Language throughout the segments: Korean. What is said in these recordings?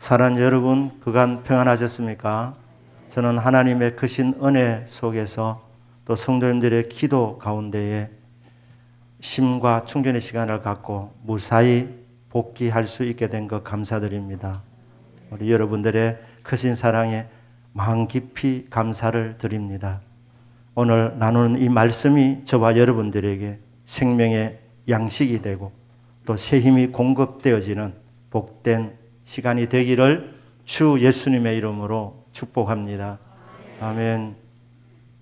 사랑하는 여러분, 그간 평안하셨습니까? 저는 하나님의 크신 은혜 속에서 또 성도님들의 기도 가운데에 쉼과 충전의 시간을 갖고 무사히 복귀할 수 있게 된 것 감사드립니다. 우리 여러분들의 크신 사랑에 마음 깊이 감사를 드립니다. 오늘 나누는 이 말씀이 저와 여러분들에게 생명의 양식이 되고 또 새 힘이 공급되어지는 복된 시간이 되기를 주 예수님의 이름으로 축복합니다. 아멘.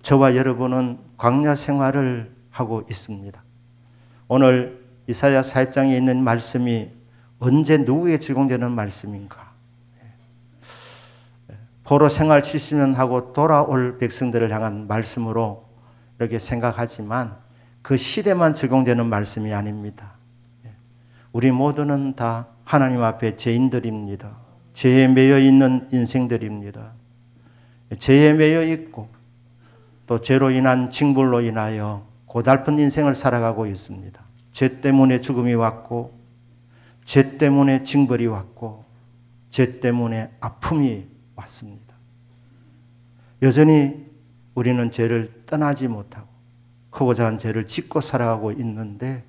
저와 여러분은 광야 생활을 하고 있습니다. 오늘 이사야 40장에 있는 말씀이 언제 누구에게 적용되는 말씀인가? 포로 생활 70년 하고 돌아올 백성들을 향한 말씀으로 이렇게 생각하지만 그 시대만 적용되는 말씀이 아닙니다. 우리 모두는 다 하나님 앞에 죄인들입니다. 죄에 매여 있는 인생들입니다. 죄에 매여 있고 또 죄로 인한 징벌로 인하여 고달픈 인생을 살아가고 있습니다. 죄 때문에 죽음이 왔고 죄 때문에 징벌이 왔고 죄 때문에 아픔이 왔습니다. 여전히 우리는 죄를 떠나지 못하고 크고 작은 죄를 짓고 살아가고 있는데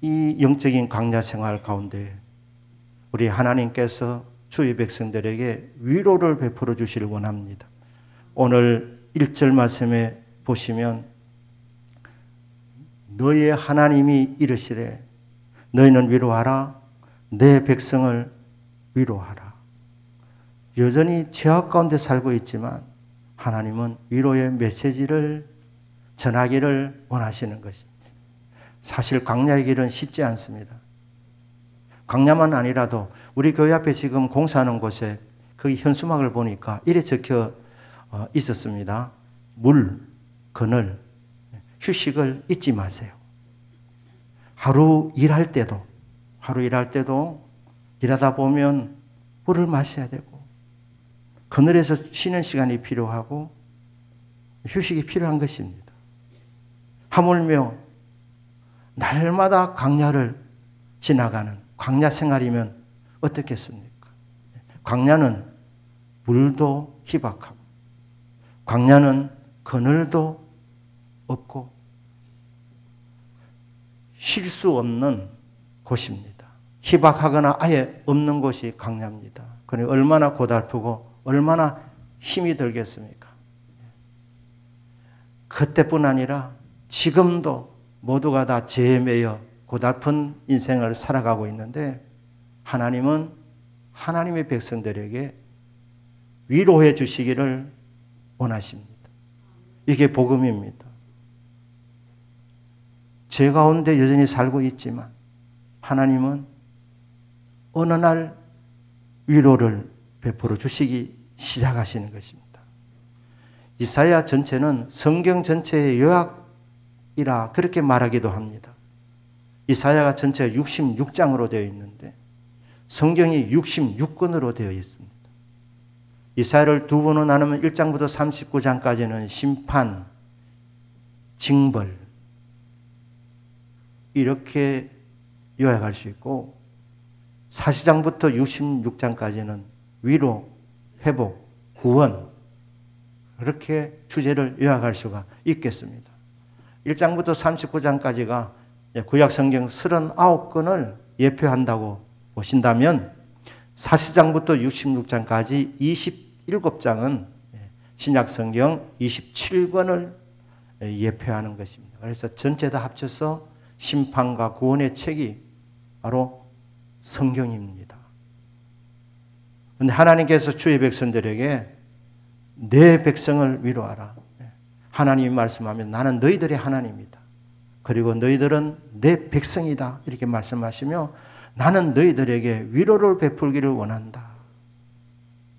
이 영적인 광야 생활 가운데 우리 하나님께서 주의 백성들에게 위로를 베풀어 주시길 원합니다. 오늘 1절 말씀에 보시면 너의 하나님이 이르시되 너희는 위로하라 내 백성을 위로하라. 여전히 죄악 가운데 살고 있지만 하나님은 위로의 메시지를 전하기를 원하시는 것입니다. 사실 광야의 길은 쉽지 않습니다. 광야만 아니라도 우리 교회 앞에 지금 공사하는 곳에 그 현수막을 보니까 이래 적혀 있었습니다. 물, 그늘, 휴식을 잊지 마세요. 하루 일할 때도 일하다 보면 물을 마셔야 되고 그늘에서 쉬는 시간이 필요하고 휴식이 필요한 것입니다. 하물며 날마다 광야를 지나가는 광야 생활이면 어떻겠습니까? 광야는 물도 희박하고 광야는 그늘도 없고 쉴 수 없는 곳입니다. 희박하거나 아예 없는 곳이 광야입니다. 그러니 얼마나 고달프고 얼마나 힘이 들겠습니까? 그때뿐 아니라 지금도 모두가 다 죄에 매여 고달픈 인생을 살아가고 있는데 하나님은 하나님의 백성들에게 위로해 주시기를 원하십니다. 이게 복음입니다. 죄 가운데 여전히 살고 있지만 하나님은 어느 날 위로를 베풀어 주시기 시작하시는 것입니다. 이사야 전체는 성경 전체의 요약이라 그렇게 말하기도 합니다. 이사야가 전체가 66장으로 되어 있는데 성경이 66권으로 되어 있습니다. 이사야를 두 번으로 나누면 1장부터 39장까지는 심판, 징벌 이렇게 요약할 수 있고 40장부터 66장까지는 위로, 회복, 구원 그렇게 주제를 요약할 수가 있겠습니다. 1장부터 39장까지가 구약 성경 39권을 예표한다고 보신다면 40장부터 66장까지 27장은 신약 성경 27권을 예표하는 것입니다. 그래서 전체 다 합쳐서 심판과 구원의 책이 바로 성경입니다. 그런데 하나님께서 주의 백성들에게 내 백성을 위로하라. 하나님이 말씀하면 나는 너희들의 하나님이다. 그리고 너희들은 내 백성이다. 이렇게 말씀하시며 나는 너희들에게 위로를 베풀기를 원한다.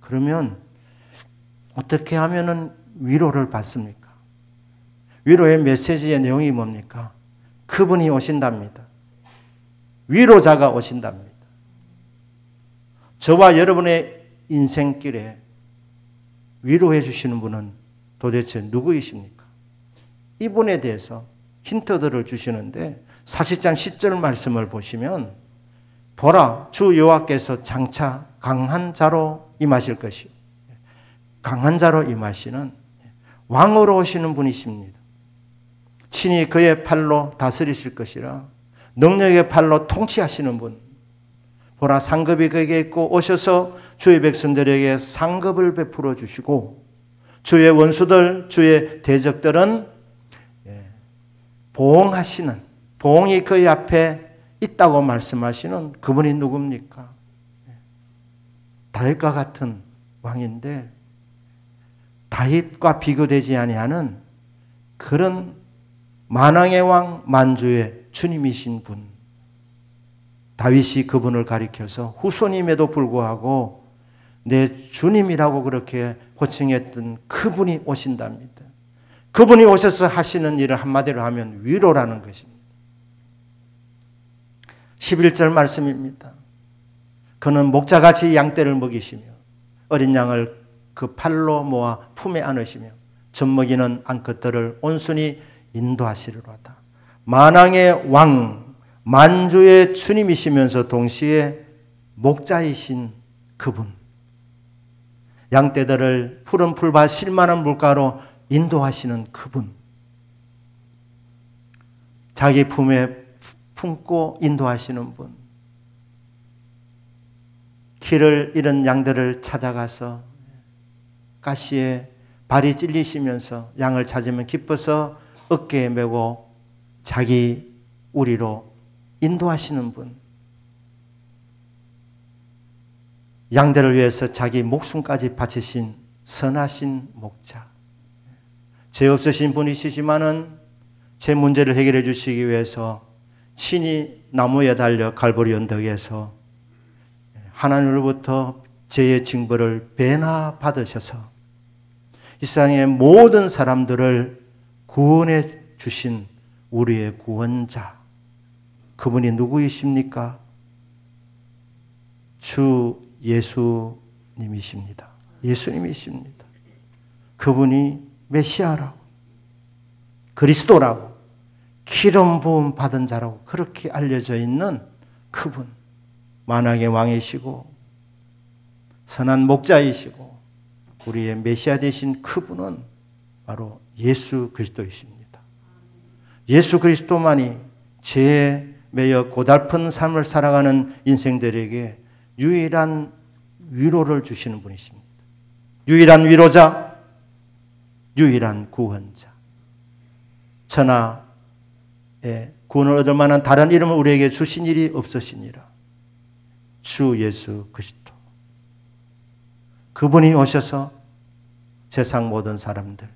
그러면 어떻게 하면 위로를 받습니까? 위로의 메시지의 내용이 뭡니까? 그분이 오신답니다. 위로자가 오신답니다. 저와 여러분의 인생길에 위로해 주시는 분은 도대체 누구이십니까? 이분에 대해서 힌트들을 주시는데 40장 10절 말씀을 보시면 보라, 주 여호와께서 장차 강한 자로 임하실 것이요. 강한 자로 임하시는 왕으로 오시는 분이십니다. 친히 그의 팔로 다스리실 것이라. 능력의 팔로 통치하시는 분. 보라, 상급이 그에게 있고 오셔서 주의 백성들에게 상급을 베풀어 주시고 주의 원수들, 주의 대적들은 보응하시는, 보응이 그의 앞에 있다고 말씀하시는 그분이 누굽니까? 다윗과 같은 왕인데 다윗과 비교되지 아니하는 그런 만왕의 왕, 만주의 주님이신 분. 다윗이 그분을 가리켜서 후손임에도 불구하고 내 주님이라고 그렇게 호칭했던 그분이 오신답니다. 그분이 오셔서 하시는 일을 한마디로 하면 위로라는 것입니다. 11절 말씀입니다. 그는 목자같이 양떼를 먹이시며 어린 양을 그 팔로 모아 품에 안으시며 젖먹이는 암컷들을 온순히 인도하시리로다. 만왕의 왕, 만주의 주님이시면서 동시에 목자이신 그분. 양떼들을 푸른 풀밭 실만한 물가로 인도하시는 그분. 자기 품에 품고 인도하시는 분. 길을 잃은 양들을 찾아가서 가시에 발이 찔리시면서 양을 찾으면 기뻐서 어깨에 메고 자기 우리로 인도하시는 분. 양들을 위해서 자기 목숨까지 바치신 선하신 목자. 죄 없으신 분이시지만은 제 문제를 해결해 주시기 위해서 친히 나무에 달려 갈보리 언덕에서 하나님으로부터 죄의 징벌을 배나 받으셔서 이 세상의 모든 사람들을 구원해 주신 우리의 구원자. 그분이 누구이십니까? 주 예수님이십니다. 예수님이십니다. 그분이 메시아라고, 그리스도라고, 기름 부음 받은 자라고 그렇게 알려져 있는 그분. 만왕의 왕이시고 선한 목자이시고 우리의 메시아 되신 그분은 바로 예수 그리스도이십니다. 예수 그리스도만이 죄에 매여 고달픈 삶을 살아가는 인생들에게 유일한 위로를 주시는 분이십니다. 유일한 위로자, 유일한 구원자. 천하에 구원을 얻을 만한 다른 이름을 우리에게 주신 일이 없으시니라. 주 예수 그리스도. 그분이 오셔서 세상 모든 사람들,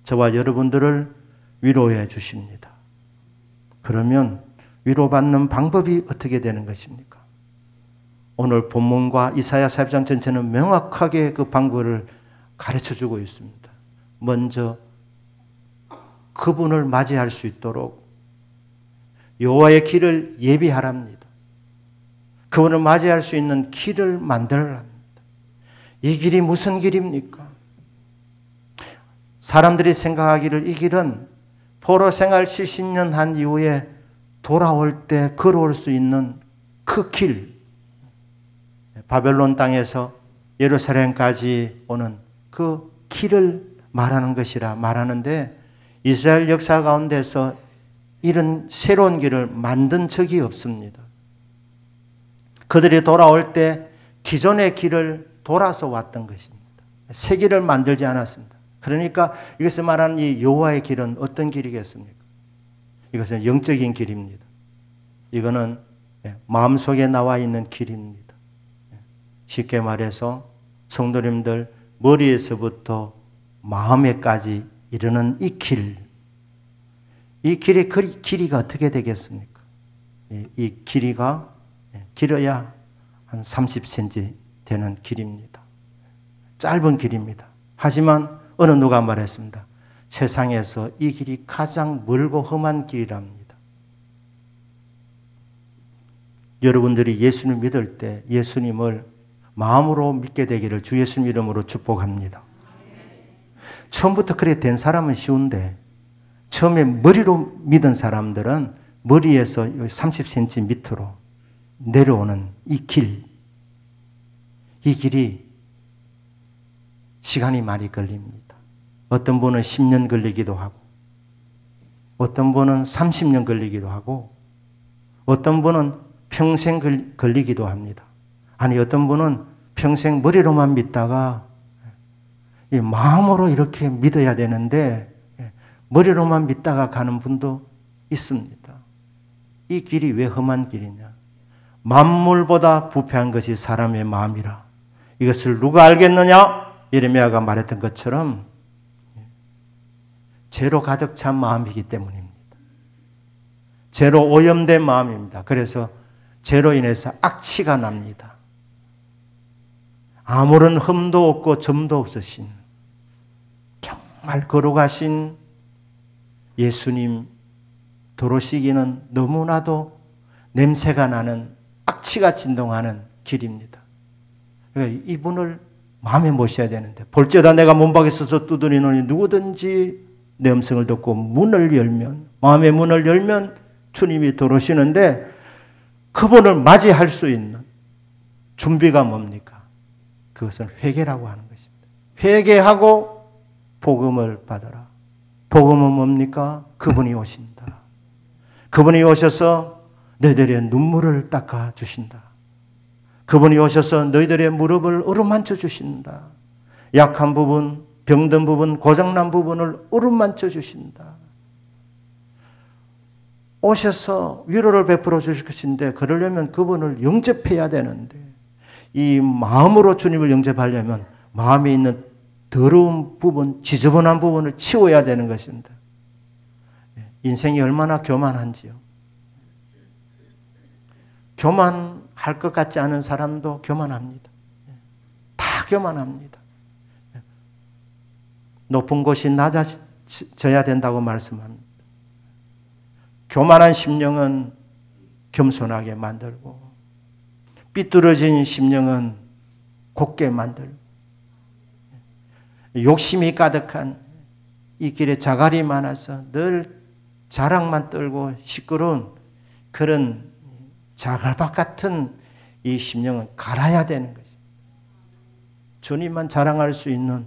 저와 여러분들을 위로해 주십니다. 그러면 위로받는 방법이 어떻게 되는 것입니까? 오늘 본문과 이사야 40장 전체는 명확하게 그 방법을 가르쳐주고 있습니다. 먼저 그분을 맞이할 수 있도록 여호와의 길을 예비하랍니다. 그분을 맞이할 수 있는 길을 만들랍니다. 이 길이 무슨 길입니까? 사람들이 생각하기를 이 길은 포로 생활 70년 한 이후에 돌아올 때 걸어올 수 있는 그 길. 바벨론 땅에서 예루살렘까지 오는 그 길을 말하는 것이라 말하는데 이스라엘 역사 가운데서 이런 새로운 길을 만든 적이 없습니다. 그들이 돌아올 때 기존의 길을 돌아서 왔던 것입니다. 새 길을 만들지 않았습니다. 그러니까 이것을 말하는 이 여호와의 길은 어떤 길이겠습니까? 이것은 영적인 길입니다. 이거는 마음속에 나와 있는 길입니다. 쉽게 말해서 성도님들 머리에서부터 마음에까지 이르는 이 길. 이 길의 길이가 어떻게 되겠습니까? 이 길이가 길어야 한 30cm 되는 길입니다. 짧은 길입니다. 하지만 어느 누가 말했습니다. 세상에서 이 길이 가장 멀고 험한 길이랍니다. 여러분들이 예수님을 믿을 때 예수님을 마음으로 믿게 되기를 주 예수님 이름으로 축복합니다. 처음부터 그렇게 된 사람은 쉬운데 처음에 머리로 믿은 사람들은 머리에서 30cm 밑으로 내려오는 이 길이 시간이 많이 걸립니다. 어떤 분은 10년 걸리기도 하고, 어떤 분은 30년 걸리기도 하고, 어떤 분은 평생 걸리기도 합니다. 아니, 어떤 분은 평생 머리로만 믿다가 마음으로 이렇게 믿어야 되는데 머리로만 믿다가 가는 분도 있습니다. 이 길이 왜 험한 길이냐? 만물보다 부패한 것이 사람의 마음이라. 이것을 누가 알겠느냐? 예레미야가 말했던 것처럼 죄로 가득 찬 마음이기 때문입니다. 죄로 오염된 마음입니다. 그래서 죄로 인해서 악취가 납니다. 아무런 흠도 없고 점도 없으신 정말 거룩하신 예수님 도로시기는 너무나도 냄새가 나는 악취가 진동하는 길입니다. 그러니까 이분을 마음에 모셔야 되는데, 볼지어다 내가 문밖에 서서 두드리노니 누구든지 내 음성을 듣고 문을 열면, 마음의 문을 열면 주님이 들어오시는데, 그분을 맞이할 수 있는 준비가 뭡니까? 그것은 회개라고 하는 것입니다. 회개하고 복음을 받아라. 복음은 뭡니까? 그분이 오신다. 그분이 오셔서 너희들의 눈물을 닦아 주신다. 그분이 오셔서 너희들의 무릎을 어루만져 주신다. 약한 부분, 병든 부분, 고장난 부분을 어루만져 주신다. 오셔서 위로를 베풀어 주실 것인데, 그러려면 그분을 영접해야 되는데, 이 마음으로 주님을 영접하려면 마음에 있는 더러운 부분, 지저분한 부분을 치워야 되는 것입니다. 인생이 얼마나 교만한지요. 교만할 것 같지 않은 사람도 교만합니다. 다 교만합니다. 높은 곳이 낮아져야 된다고 말씀합니다. 교만한 심령은 겸손하게 만들고, 삐뚤어진 심령은 곱게 만들고, 욕심이 가득한 이 길에 자갈이 많아서 늘 자랑만 떨고 시끄러운 그런 자갈밭 같은 이 심령은 갈아야 되는 것입니다. 주님만 자랑할 수 있는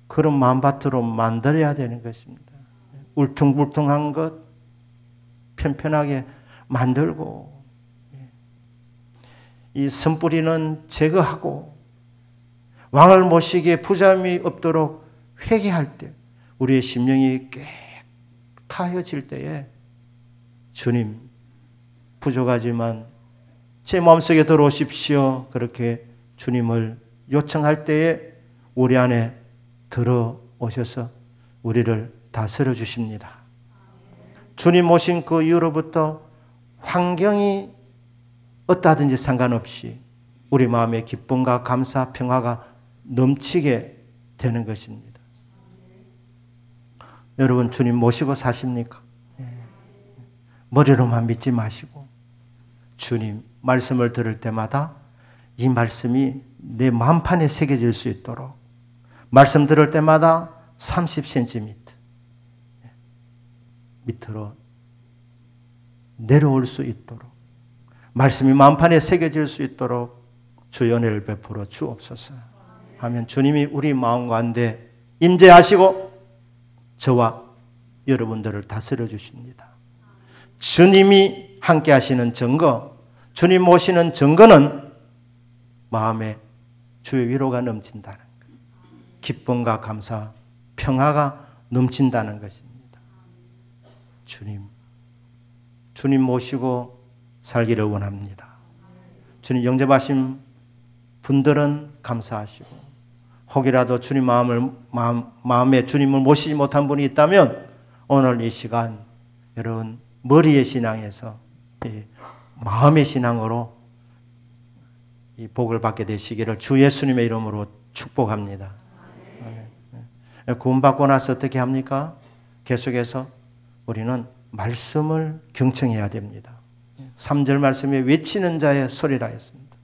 그런 마음밭으로 만들어야 되는 것입니다. 울퉁불퉁한 것 편편하게 만들고, 이 선뿌리는 제거하고, 왕을 모시기에 부자함이 없도록 회개할 때, 우리의 심령이 깨끗해질 때에 주님, 부족하지만 제 마음속에 들어오십시오. 그렇게 주님을 요청할 때에 우리 안에 들어오셔서 우리를 다스려 주십니다. 주님 오신 그 이후로부터 환경이 어떠하든지 상관없이 우리 마음의 기쁨과 감사, 평화가 넘치게 되는 것입니다. 여러분, 주님 모시고 사십니까? 머리로만 믿지 마시고 주님 말씀을 들을 때마다 이 말씀이 내 마음판에 새겨질 수 있도록, 말씀 들을 때마다 30cm 밑으로 내려올 수 있도록, 말씀이 마음판에 새겨질 수 있도록 주의 은혜를 베풀어 주옵소서 하면 주님이 우리 마음 가운데 임재하시고 저와 여러분들을 다스려 주십니다. 주님이 함께 하시는 증거, 주님 모시는 증거는 마음에 주의 위로가 넘친다는 것, 기쁨과 감사, 평화가 넘친다는 것입니다. 주님 모시고 살기를 원합니다. 주님 영접하신 분들은 감사하시고, 혹이라도 주님 마음에 주님을 모시지 못한 분이 있다면 오늘 이 시간 여러분 머리의 신앙에서 마음의 신앙으로 이 복을 받게 되시기를 주 예수님의 이름으로 축복합니다. 구원받고 나서 어떻게 합니까? 계속해서 우리는 말씀을 경청해야 됩니다. 3절 말씀에 외치는 자의 소리라 했습니다.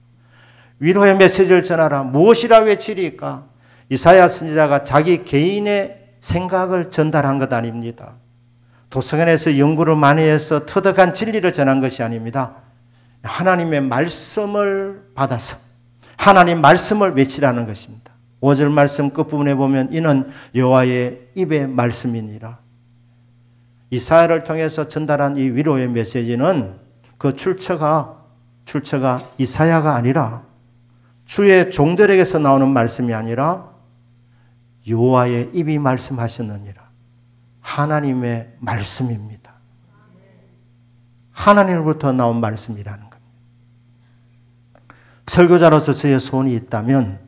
위로의 메시지를 전하라. 무엇이라 외치리까? 이사야 선지자가 자기 개인의 생각을 전달한 것 아닙니다. 도서관에서 연구를 많이 해서 터득한 진리를 전한 것이 아닙니다. 하나님의 말씀을 받아서 하나님 말씀을 외치라는 것입니다. 5절 말씀 끝부분에 보면 이는 여호와의 입의 말씀이니라. 이사야를 통해서 전달한 이 위로의 메시지는 그 출처가 이사야가 아니라 주의 종들에게서 나오는 말씀이 아니라 여호와의 입이 말씀하셨느니라. 하나님의 말씀입니다. 하나님으로부터 나온 말씀이라는 겁니다. 설교자로서 저의 소원이 있다면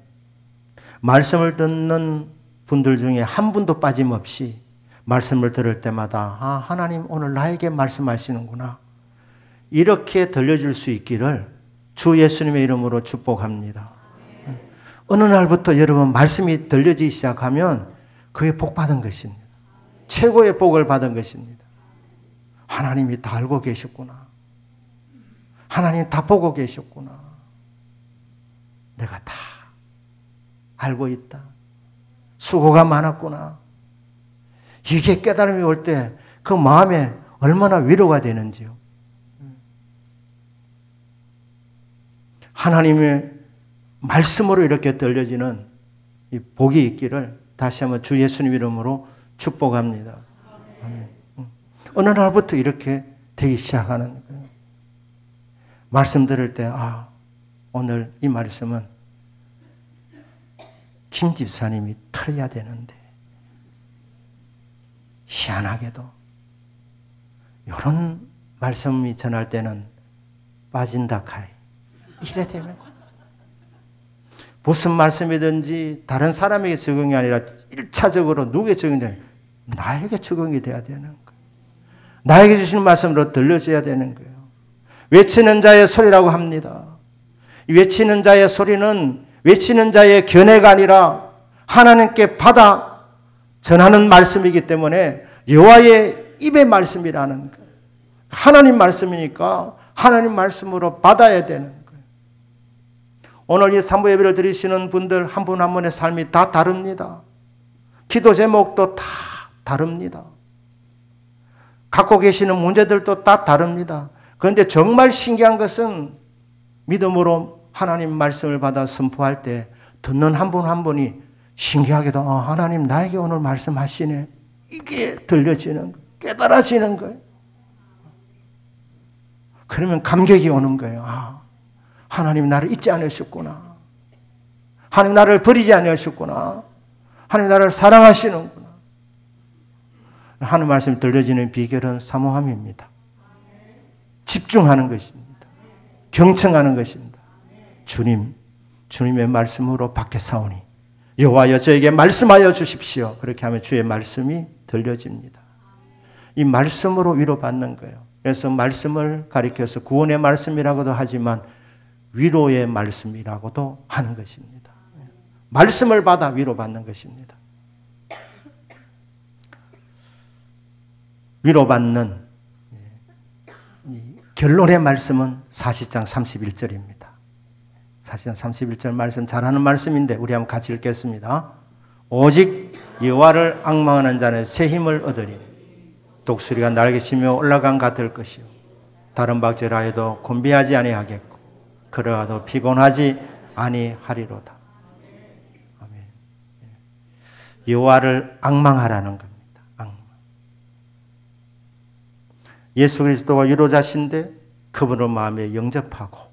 말씀을 듣는 분들 중에 한 분도 빠짐없이 말씀을 들을 때마다 하나님 오늘 나에게 말씀하시는구나 이렇게 들려줄 수 있기를 주 예수님의 이름으로 축복합니다. 어느 날부터 여러분 말씀이 들려지기 시작하면 그게 복 받은 것입니다. 최고의 복을 받은 것입니다. 하나님이 다 알고 계셨구나. 하나님 다 보고 계셨구나. 내가 다 알고 있다. 수고가 많았구나. 이게 깨달음이 올 때 그 마음에 얼마나 위로가 되는지요. 하나님의 말씀으로 이렇게 들려지는 이 복이 있기를 다시 한번 주 예수님 이름으로 축복합니다. 어느 날부터 이렇게 되기 시작하는 거예요. 말씀 들을 때 오늘 이 말씀은 김 집사님이 틀어야 되는데 희한하게도 이런 말씀이 전할 때는 빠진다 카이 이래 되는 거예요. 무슨 말씀이든지 다른 사람에게 적용이 아니라 1차적으로 누구에게 적용이 되는 나에게 적용이 돼야 되는 거예요. 나에게 주시는 말씀으로 들려줘야 되는 거예요. 외치는 자의 소리라고 합니다. 외치는 자의 소리는 외치는 자의 견해가 아니라 하나님께 받아 전하는 말씀이기 때문에 여호와의 입의 말씀이라는 거예요. 하나님 말씀이니까 하나님 말씀으로 받아야 되는 거예요. 오늘 이 산부 예배를 드리시는 분들 한 분 한 분의 삶이 다 다릅니다. 기도 제목도 다 다릅니다. 갖고 계시는 문제들도 다 다릅니다. 그런데 정말 신기한 것은 믿음으로 하나님 말씀을 받아 선포할 때 듣는 한 분 한 분이 신기하게도 하나님 나에게 오늘 말씀하시네. 이게 들려지는 거예요. 깨달아지는 거예요. 그러면 감격이 오는 거예요. 하나님 나를 잊지 않으셨구나. 하나님 나를 버리지 않으셨구나. 하나님 나를 사랑하시는구나. 하는 말씀이 들려지는 비결은 사모함입니다. 집중하는 것입니다. 경청하는 것입니다. 주님의 말씀으로 받겠사오니 여호와여 저에게 말씀하여 주십시오. 그렇게 하면 주의 말씀이 들려집니다. 이 말씀으로 위로받는 거예요. 그래서 말씀을 가리켜서 구원의 말씀이라고도 하지만 위로의 말씀이라고도 하는 것입니다. 말씀을 받아 위로받는 것입니다. 위로받는 결론의 말씀은 사시장 31절입니다. 사시장 31절 말씀 잘하는 말씀인데 우리 한번 같이 읽겠습니다. 오직 여호와를 앙망하는 자는 새 힘을 얻으리. 독수리가 날개치며 올라간 같을 것이요 다른 박제라 해도 곤비하지 아니하겠고 그러하도 피곤하지 아니하리로다. 아멘. 여호와를 앙망하라는 겁니다. 앙망. 예수 그리스도가 위로자신데 그분을 마음에 영접하고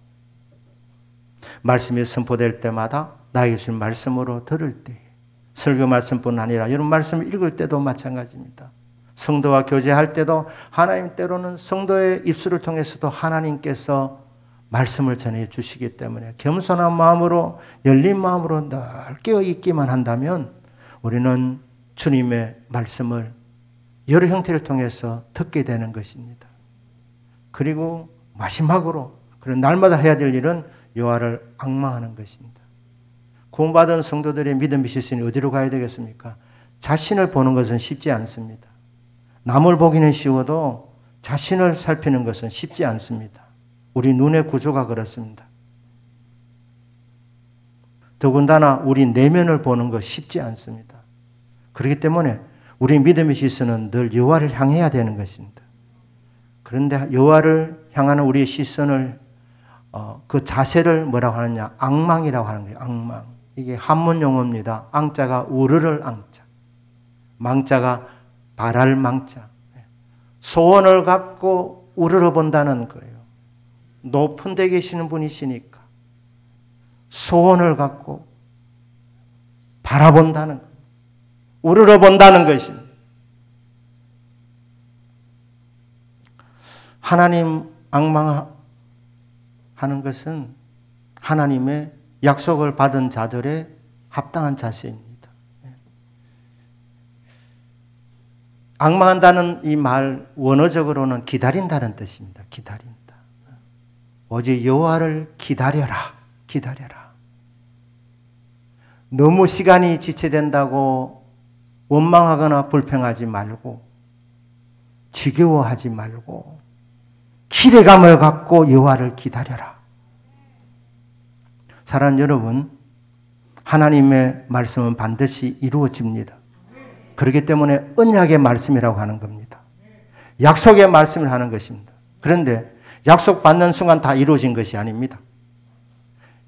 말씀이 선포될 때마다 나에게 주신 말씀으로 들을 때 설교 말씀뿐 아니라 이런 말씀을 읽을 때도 마찬가지입니다. 성도와 교제할 때도 하나님 때로는 성도의 입술을 통해서도 하나님께서 말씀을 전해 주시기 때문에 겸손한 마음으로 열린 마음으로 늘 깨어 있기만 한다면 우리는 주님의 말씀을 여러 형태를 통해서 듣게 되는 것입니다. 그리고 마지막으로 그런 날마다 해야 될 일은 여호와를 앙망하는 것입니다. 구원받은 성도들의 믿음이 있으니 어디로 가야 되겠습니까? 자신을 보는 것은 쉽지 않습니다. 남을 보기는 쉬워도 자신을 살피는 것은 쉽지 않습니다. 우리 눈의 구조가 그렇습니다. 더군다나 우리 내면을 보는 것 쉽지 않습니다. 그렇기 때문에 우리 믿음의 시선은 늘 여호와를 향해야 되는 것입니다. 그런데 여호와를 향하는 우리의 시선을 그 자세를 뭐라고 하느냐? 앙망이라고 하는 거예요. 앙망. 이게 한문 용어입니다. 앙자가 우르를 앙자. 망자가 바랄 망자. 소원을 갖고 우러러 본다는 거예요. 높은 데 계시는 분이시니까 소원을 갖고 바라본다는 거예요. 우러러 본다는 것입니다. 하나님 앙망하는 것은 하나님의 약속을 받은 자들의 합당한 자세입니다. 앙망한다는 이 말 원어적으로는 기다린다는 뜻입니다. 기다린다. 오직 여호와를 기다려라. 기다려라. 너무 시간이 지체된다고 원망하거나 불평하지 말고 지겨워하지 말고 기대감을 갖고 여호와를 기다려라. 사랑하는 여러분, 하나님의 말씀은 반드시 이루어집니다. 그렇기 때문에 언약의 말씀이라고 하는 겁니다. 약속의 말씀을 하는 것입니다. 그런데 약속 받는 순간 다 이루어진 것이 아닙니다.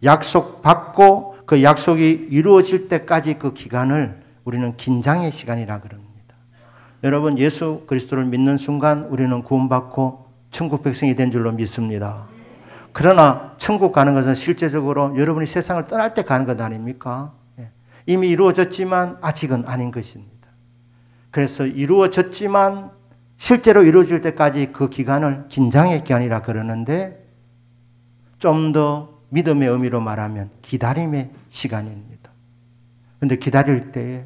약속 받고 그 약속이 이루어질 때까지 그 기간을 우리는 긴장의 시간이라 그럽니다. 여러분, 예수 그리스도를 믿는 순간 우리는 구원받고 천국 백성이 된 줄로 믿습니다. 그러나 천국 가는 것은 실제적으로 여러분이 세상을 떠날 때 가는 것 아닙니까? 이미 이루어졌지만 아직은 아닌 것입니다. 그래서 이루어졌지만 실제로 이루어질 때까지 그 기간을 긴장의 기간이라 그러는데 좀 더 믿음의 의미로 말하면 기다림의 시간입니다. 그런데 기다릴 때에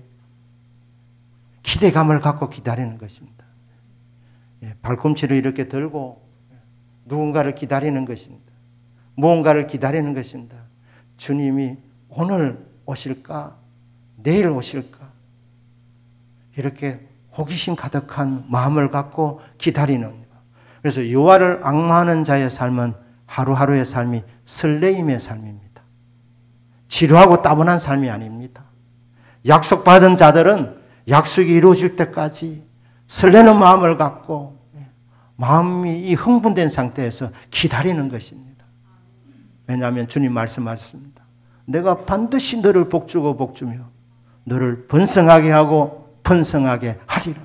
기대감을 갖고 기다리는 것입니다. 발꿈치를 이렇게 들고 누군가를 기다리는 것입니다. 무언가를 기다리는 것입니다. 주님이 오늘 오실까? 내일 오실까? 이렇게 호기심 가득한 마음을 갖고 기다리는 것. 그래서 여호와를 앙망하는 자의 삶은 하루하루의 삶이 설레임의 삶입니다. 지루하고 따분한 삶이 아닙니다. 약속받은 자들은 약속이 이루어질 때까지 설레는 마음을 갖고 마음이 흥분된 상태에서 기다리는 것입니다. 왜냐하면 주님 말씀하셨습니다. 내가 반드시 너를 복주고 복주며 너를 번성하게 하고 번성하게 하리라.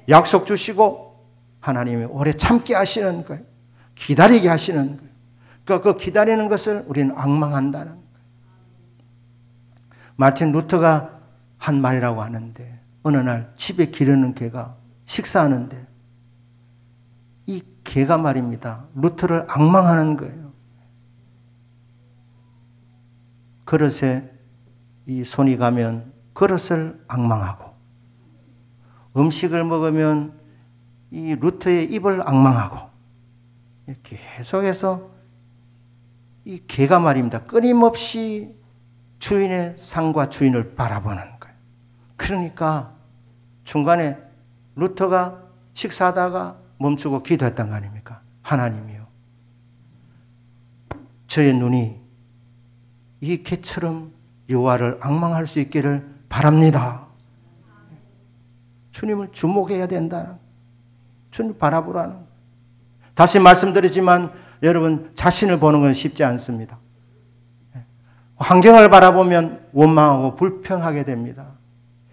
약속 주시고 하나님이 오래 참게 하시는 거예요. 기다리게 하시는 거예요. 그러니까 그 기다리는 것을 우리는 앙망한다는 거예요. 마틴 루터가 한 말이라고 하는데 어느 날 집에 기르는 개가 식사하는데 이 개가 말입니다. 루터를 앙망하는 거예요. 그릇에 이 손이 가면 그릇을 앙망하고 음식을 먹으면 이 루터의 입을 앙망하고 계속해서 이 개가 말입니다. 끊임없이 주인의 상과 주인을 바라보는 거예요. 그러니까 중간에 루터가 식사하다가 멈추고 기도했던 거 아닙니까? 하나님이요. 저의 눈이 이 개처럼 여호와를 앙망할 수 있기를 바랍니다. 주님을 주목해야 된다. 주님 바라보라는. 다시 말씀드리지만 여러분 자신을 보는 건 쉽지 않습니다. 환경을 바라보면 원망하고 불평하게 됩니다.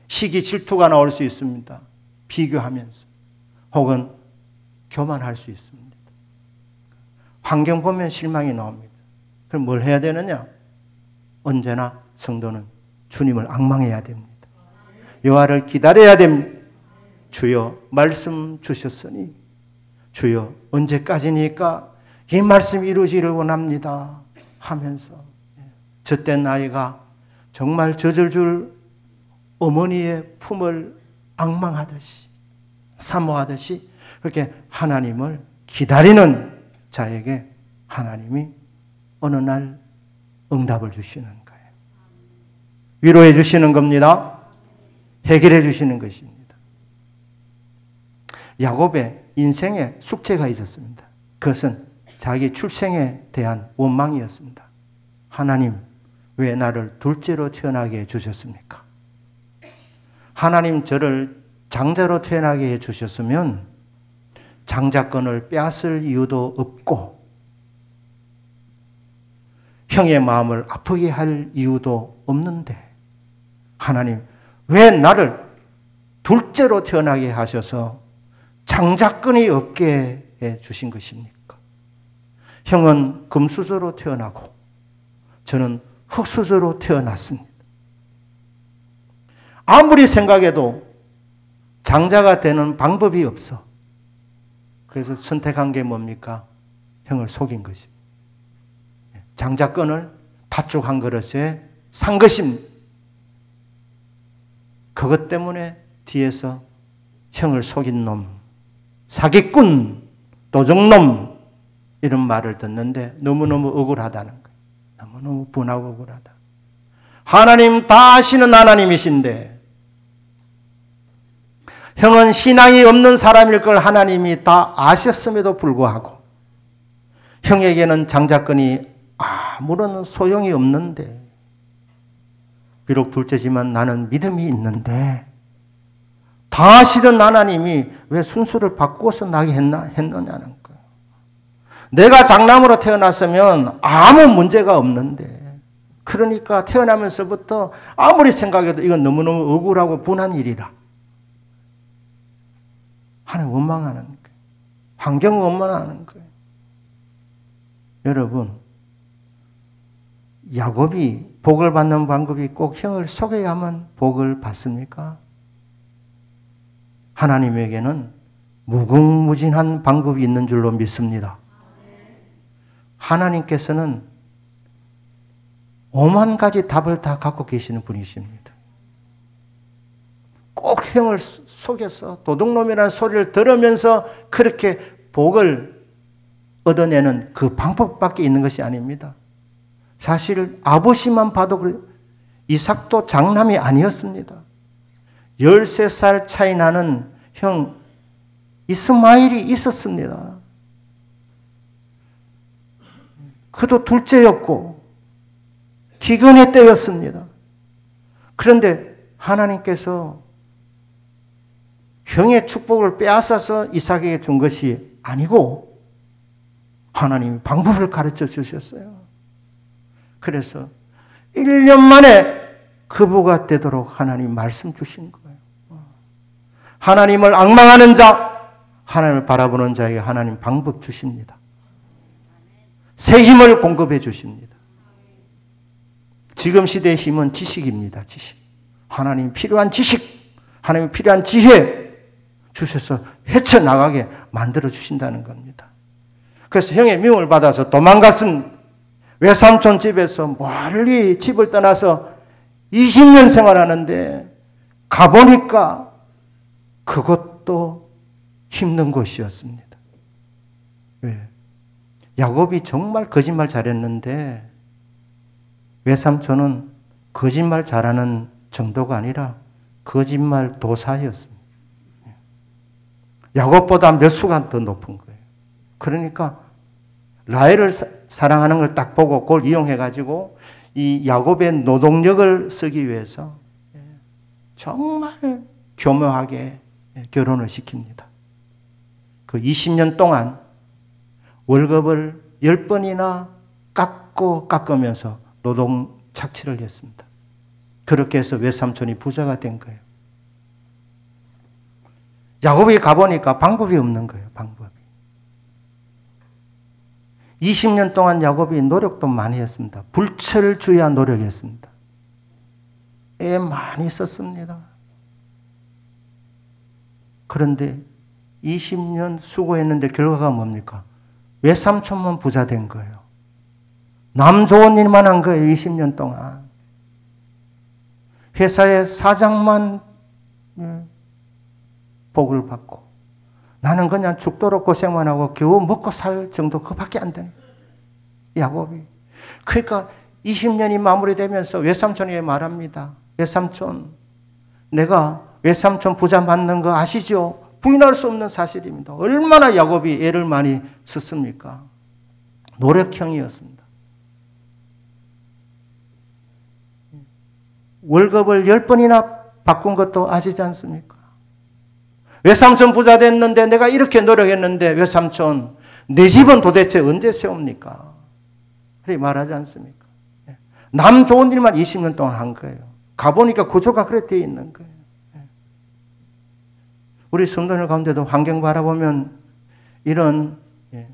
시기 질투가 나올 수 있습니다. 비교하면서 혹은 교만할 수 있습니다. 환경 보면 실망이 나옵니다. 그럼 뭘 해야 되느냐? 언제나 성도는 주님을 앙망해야 됩니다. 여호와를 기다려야 됩니다. 주여 말씀 주셨으니 주여 언제까지니까 이 말씀이 이루어지기를 원합니다 하면서 젖된 아이가 정말 젖을 줄 어머니의 품을 앙망하듯이 사모하듯이 그렇게 하나님을 기다리는 자에게 하나님이 어느 날 응답을 주시는 거예요. 위로해 주시는 겁니다. 해결해 주시는 것입니다. 야곱의 인생에 숙제가 있었습니다. 그것은 자기 출생에 대한 원망이었습니다. 하나님, 왜 나를 둘째로 태어나게 해주셨습니까? 하나님 저를 장자로 태어나게 해주셨으면 장자권을 빼앗을 이유도 없고 형의 마음을 아프게 할 이유도 없는데 하나님 왜 나를 둘째로 태어나게 하셔서 장자권이 없게 해 주신 것입니까? 형은 금수저로 태어나고 저는 흙수저로 태어났습니다. 아무리 생각해도 장자가 되는 방법이 없어. 그래서 선택한 게 뭡니까? 형을 속인 것입니다. 장자권을 팥죽 한 그릇에 산 것입니다. 그것 때문에 뒤에서 형을 속인 놈, 사기꾼, 도적놈 이런 말을 듣는데 너무너무 억울하다는 거예요. 너무너무 분하고 억울하다. 하나님 다 아시는 하나님이신데 형은 신앙이 없는 사람일 걸 하나님이 다 아셨음에도 불구하고 형에게는 장자권이 아무런 소용이 없는데 비록 둘째지만 나는 믿음이 있는데 다 아시는 하나님이 왜 순서를 바꾸어서 나게 했느냐는 거예요. 내가 장남으로 태어났으면 아무 문제가 없는데 그러니까 태어나면서부터 아무리 생각해도 이건 너무너무 억울하고 분한 일이라 하나님 원망하는 거예요. 환경을 원망하는 거예요. 여러분 야곱이 복을 받는 방법이 꼭 형을 속여야만 복을 받습니까? 하나님에게는 무궁무진한 방법이 있는 줄로 믿습니다. 하나님께서는 5만 가지 답을 다 갖고 계시는 분이십니다. 꼭 형을 속여서 도둑놈이라는 소리를 들으면서 그렇게 복을 얻어내는 그 방법밖에 있는 것이 아닙니다. 사실 아버지만 봐도 그래요. 이삭도 장남이 아니었습니다. 13살 차이 나는 형 이스마엘이 있었습니다. 그도 둘째였고 기근의 때였습니다. 그런데 하나님께서 형의 축복을 빼앗아서 이삭에게 준 것이 아니고 하나님이 방법을 가르쳐 주셨어요. 그래서 1년 만에 그부가 되도록 하나님 말씀 주신 거예요. 하나님을 앙망하는 자, 하나님을 바라보는 자에게 하나님 방법 주십니다. 새 힘을 공급해 주십니다. 지금 시대의 힘은 지식입니다. 지식. 하나님 필요한 지식, 하나님 필요한 지혜 주셔서 헤쳐나가게 만들어 주신다는 겁니다. 그래서 형의 미움을 받아서 도망갔습니다. 외삼촌 집에서 멀리 집을 떠나서 20년 생활하는데 가보니까 그것도 힘든 곳이었습니다. 왜? 야곱이 정말 거짓말 잘했는데 외삼촌은 거짓말 잘하는 정도가 아니라 거짓말 도사였습니다. 야곱보다 몇 수가 더 높은 거예요. 그러니까 라헬을 사랑하는 걸 딱 보고 그걸 이용해가지고 이 야곱의 노동력을 쓰기 위해서 정말 교묘하게 결혼을 시킵니다. 그 20년 동안 월급을 10번이나 깎으면서 노동 착취를 했습니다. 그렇게 해서 외삼촌이 부자가 된 거예요. 야곱이 가보니까 방법이 없는 거예요. 방법이. 20년 동안 야곱이 노력도 많이 했습니다. 불철주야 노력했습니다. 애 많이 썼습니다. 그런데 20년 수고했는데 결과가 뭡니까? 외삼촌만 부자 된 거예요. 남 좋은 일만 한 거예요. 20년 동안. 회사의 사장만 복을 받고 나는 그냥 죽도록 고생만 하고 겨우 먹고 살 정도 그밖에 안 되는 야곱이. 그러니까 20년이 마무리되면서 외삼촌에게 말합니다. 외삼촌, 내가 외삼촌 부자 만든 거 아시죠? 부인할 수 없는 사실입니다. 얼마나 야곱이 애를 많이 썼습니까? 노력형이었습니다. 월급을 10번이나 바꾼 것도 아시지 않습니까? 외삼촌 부자 됐는데 내가 이렇게 노력했는데 외삼촌 내 집은 도대체 언제 세웁니까? 그렇게 말하지 않습니까? 남 좋은 일만 20년 동안 한 거예요. 가보니까 구조가 그렇게 되어 있는 거예요. 우리 성도들 가운데도 환경 바라보면 이런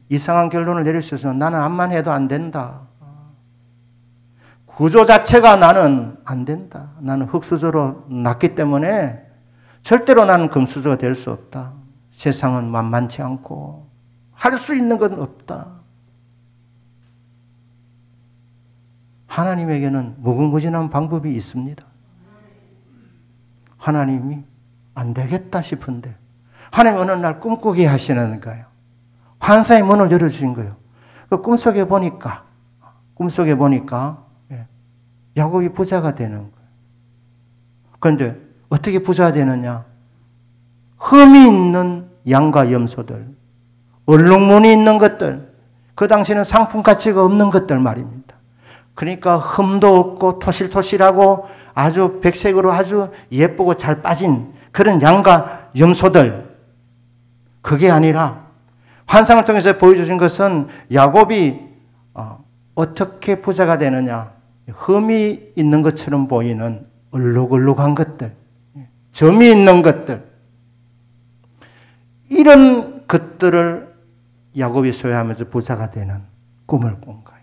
이상한 결론을 내릴 수 있어서 나는 암만 해도 안 된다. 구조 자체가 나는 안 된다. 나는 흙수저로 났기 때문에 절대로 나는 금수저가 될 수 없다. 세상은 만만치 않고 할 수 있는 건 없다. 하나님에게는 무궁무진한 방법이 있습니다. 하나님이 안 되겠다 싶은데 하나님 어느 날 꿈꾸게 하시는 거예요. 환상의 문을 열어주신 거예요. 그 꿈속에 보니까 야곱이 부자가 되는 거예요. 그런데 어떻게 부자가 되느냐? 흠이 있는 양과 염소들, 얼룩무늬 있는 것들, 그 당시에는 상품 가치가 없는 것들 말입니다. 그러니까 흠도 없고 토실토실하고 아주 백색으로 아주 예쁘고 잘 빠진 그런 양과 염소들, 그게 아니라 환상을 통해서 보여주신 것은 야곱이 어떻게 부자가 되느냐? 흠이 있는 것처럼 보이는 얼룩얼룩한 것들, 점이 있는 것들, 이런 것들을 야곱이 소유하면서 부자가 되는 꿈을 꾼 거예요.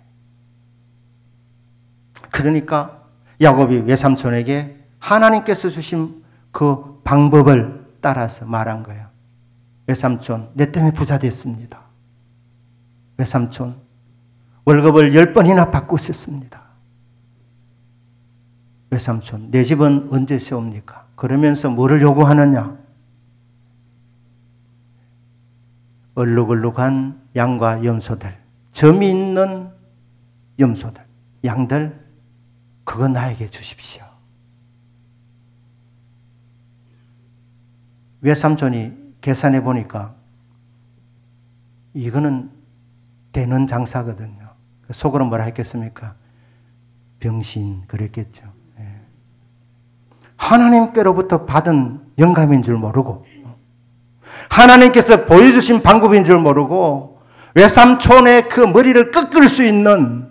그러니까 야곱이 외삼촌에게 하나님께서 주신 그 방법을 따라서 말한 거예요. 외삼촌, 내 때문에 부자 됐습니다. 외삼촌, 월급을 10번이나 받고 싶습니다. 외삼촌, 내 집은 언제 세웁니까? 그러면서 뭐를 요구하느냐? 얼룩얼룩한 양과 염소들, 점이 있는 염소들, 양들, 그거 나에게 주십시오. 외삼촌이 계산해 보니까 이거는 되는 장사거든요. 속으로 뭐라 했겠습니까? 병신 그랬겠죠. 하나님께로부터 받은 영감인 줄 모르고 하나님께서 보여주신 방법인 줄 모르고 외삼촌의 그 머리를 꺾을 수 있는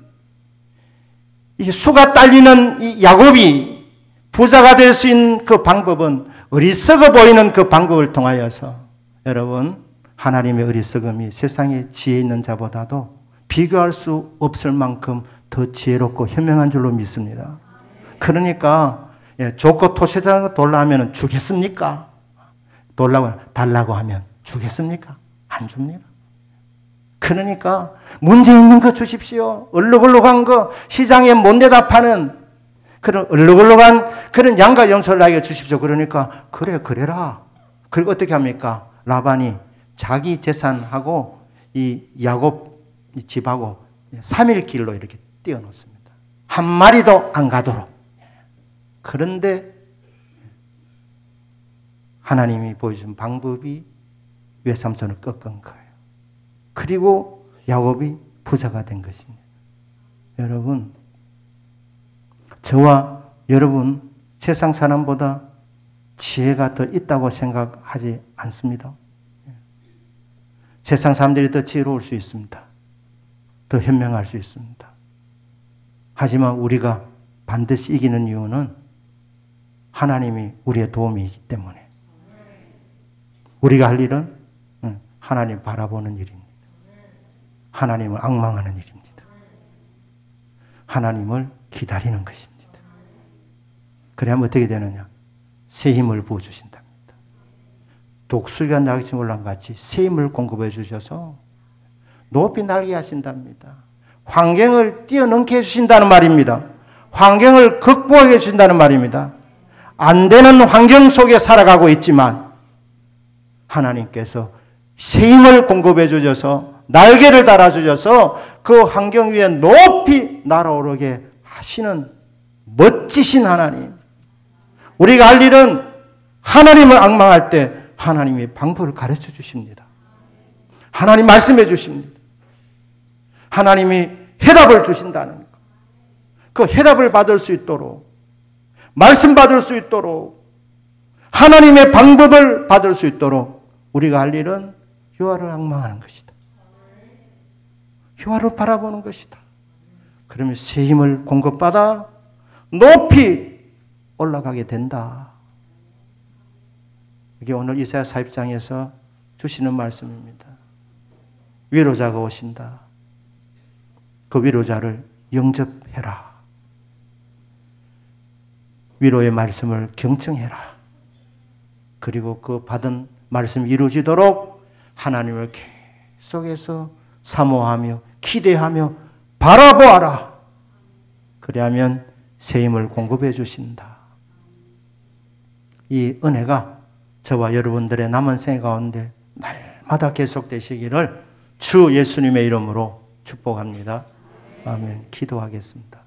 이 수가 딸리는 이 야곱이 부자가 될 수 있는 그 방법은 어리석어 보이는 그 방법을 통하여서 여러분 하나님의 어리석음이 세상에 지혜 있는 자보다도 비교할 수 없을 만큼 더 지혜롭고 현명한 줄로 믿습니다. 그러니까 좋고 토실하는 거 돌라 하면 주겠습니까? 달라고 하면 주겠습니까? 안 줍니다. 그러니까 문제 있는 거 주십시오. 얼룩얼룩한 거 시장에 못 내다 파는 그런 얼룩얼룩한 그런 양과 염소를 나에게 주십시오. 그러니까 그래라. 그리고 어떻게 합니까? 라반이 자기 재산하고 이 야곱 집하고 3일 길로 이렇게 띄워놓습니다. 한 마리도 안 가도록. 그런데 하나님이 보여준 방법이 외삼촌을 꺾은 거예요. 그리고 야곱이 부자가 된 것입니다. 여러분, 저와 여러분 세상 사람보다 지혜가 더 있다고 생각하지 않습니다. 세상 사람들이 더 지혜로울 수 있습니다. 더 현명할 수 있습니다. 하지만 우리가 반드시 이기는 이유는 하나님이 우리의 도움이기 때문에 우리가 할 일은 하나님 바라보는 일입니다. 하나님을 앙망하는 일입니다. 하나님을 기다리는 것입니다. 그래야 어떻게 되느냐? 새 힘을 부어주신답니다. 독수리가 날개친 올랑 같이 새 힘을 공급해 주셔서 높이 날게 하신답니다. 환경을 뛰어넘게 해주신다는 말입니다. 환경을 극복해 주신다는 말입니다. 안 되는 환경 속에 살아가고 있지만 하나님께서 새 힘을 공급해 주셔서 날개를 달아주셔서 그 환경 위에 높이 날아오르게 하시는 멋지신 하나님. 우리가 할 일은 하나님을 앙망할 때 하나님이 방법을 가르쳐 주십니다. 하나님 말씀해 주십니다. 하나님이 해답을 주신다는 것. 그 해답을 받을 수 있도록, 말씀 받을 수 있도록, 하나님의 방법을 받을 수 있도록 우리가 할 일은 여호와를 앙망하는 것이다. 여호와를 바라보는 것이다. 그러면 새 힘을 공급받아 높이 올라가게 된다. 이게 오늘 이사야 40장에서 주시는 말씀입니다. 위로자가 오신다. 그 위로자를 영접해라. 위로의 말씀을 경청해라. 그리고 그 받은 말씀이 이루어지도록 하나님을 계속해서 사모하며 기대하며 바라보아라. 그리하면 새 힘을 공급해 주신다. 이 은혜가 저와 여러분들의 남은 생애 가운데 날마다 계속되시기를 주 예수님의 이름으로 축복합니다. 아멘. 기도하겠습니다.